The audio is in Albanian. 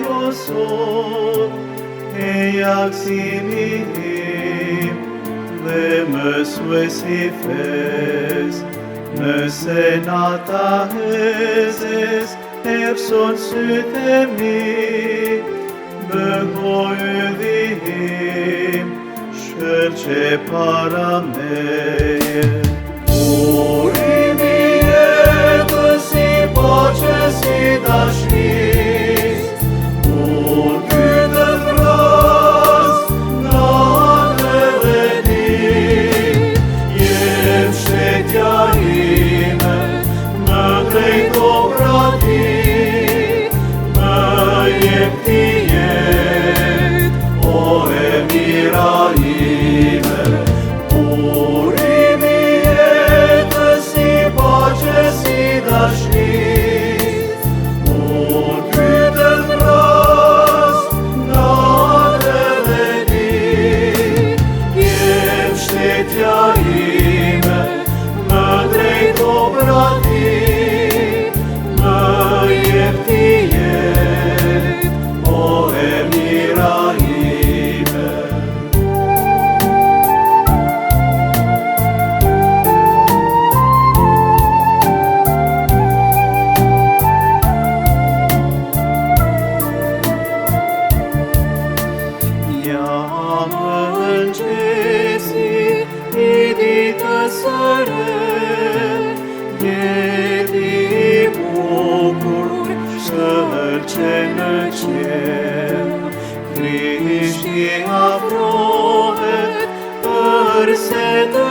jo sot, e jaksimim, dhe mësue si fes, nëse nata hezes, erson sytë mi, bëhoj ydhim, shkëlqe para meje. Urimi jetës si paqes si dashnis, unë kytët vras nga anëve dit, jem shtetja ime, më drejto pratit, më jep ti jet, o e mira ime. Urimi jetës si paqes si dashnis, unë kytët vras nga anëve dit, jem shtetja ime, më drejto pratit, më jep ti jet, o e mira ime. Jam mëngjesi i ditës së re, jeti i bukur shkëlqe në qiell, Krishti afrohet përse të